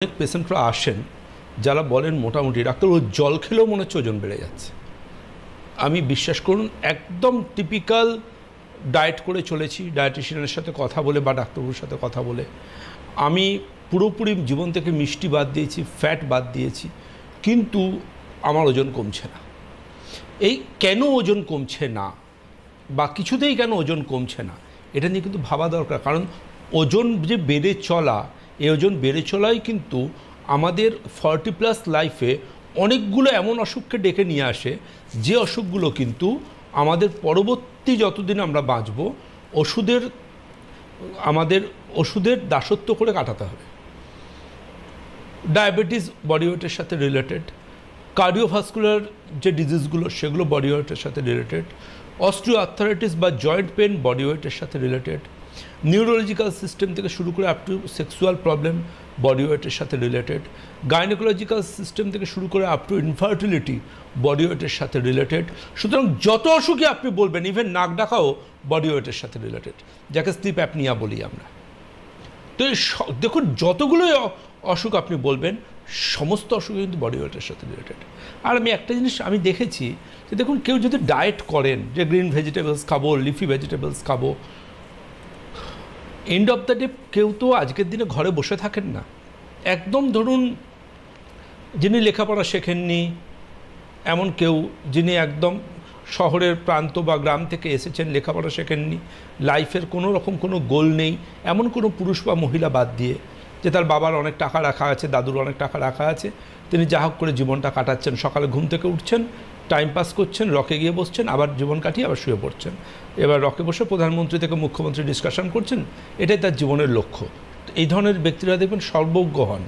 অনেক পেশেন্টরা আসেন যারা বলেন মোটামুটি ডাক্তার ও জল খেলেও মনে হচ্ছে ওজন বেড়ে যাচ্ছে। আমি বিশ্বাস করুন একদম টিপিক্যাল ডায়েট করে চলেছি, ডায়েটিশিয়ানের সাথে কথা বলে বা ডাক্তারবাবুর সাথে কথা বলে। আমি পুরোপুরি জীবন থেকে মিষ্টি বাদ দিয়েছি, ফ্যাট বাদ দিয়েছি, কিন্তু আমার ওজন কমছে না। এই কেন ওজন কমছে না বা কিছুতেই কেন ওজন কমছে না এটা নিয়ে কিন্তু ভাবা দরকার। কারণ ওজন যে বেড়ে চলা, এই ওজন বেড়ে চলাই কিন্তু আমাদের 40+ লাইফে অনেকগুলো এমন অসুখকে ডেকে নিয়ে আসে, যে অসুখগুলো কিন্তু আমাদের পরবর্তী যতদিন আমরা বাঁচব ওষুধের দাসত্ব করে কাটাতে হবে। ডায়াবেটিস বডি ওয়েটের সাথে রিলেটেড, কার্ডিওভাস্কুলার যে ডিজিজগুলো সেগুলো বডি ওয়েটের সাথে রিলেটেড, অস্টিওআর্থারাইটিস বা জয়েন্ট পেন বডি ওয়েটের সাথে রিলেটেড, নিউরোলজিক্যাল সিস্টেম থেকে শুরু করে up to sexual problem body ওয়েটের সাথে রিলেটেড, গাইনোকোলজিক্যাল সিস্টেম থেকে শুরু করে আপ টু ইনফার্টিলিটি বডি ওয়েটের সাথে রিলেটেড। সুতরাং যত অসুখই আপনি বলবেন, ইভেন নাক ডাকাও বডি ওয়েটের সাথে রিলেটেড, যাকে স্লিপ অ্যাপনিয়া বলি আমরা। তো দেখুন যতগুলোই অসুখ আপনি বলবেন, সমস্ত অসুখ কিন্তু বডি ওয়েটের সাথে রিলেটেড। আর আমি একটা জিনিস আমি দেখেছি যে দেখুন কেউ যদি ডায়েট করেন যে গ্রিন ভেজিটেবলস খাবো, লিফি ভেজিটেবলস খাবো, এন্ড অফ দ্য ডে কেউ তো আজকের দিনে ঘরে বসে থাকেন না। একদম ধরুন যিনি লেখাপড়া শেখেননি, এমন কেউ যিনি একদম শহরের প্রান্ত বা গ্রাম থেকে এসেছেন, লেখাপড়া শেখেননি, লাইফের কোনো রকম কোনো গোল নেই, এমন কোনো পুরুষ বা মহিলা বাদ দিয়ে, যে তার বাবার অনেক টাকা রাখা আছে, দাদুর অনেক টাকা রাখা আছে, তিনি যা হোক করে জীবনটা কাটাচ্ছেন, সকালে ঘুম থেকে উঠছেন, টাইম পাস করছেন, রকে গিয়ে বসছেন, আবার জীবন কাটিয়ে আবার শুয়ে পড়ছেন, এবার রকে বসে প্রধানমন্ত্রী থেকে মুখ্যমন্ত্রী ডিসকাশন করছেন, এটাই তার জীবনের লক্ষ্য। এই ধরনের ব্যক্তিরা দেখবেন সর্বজ্ঞ হন।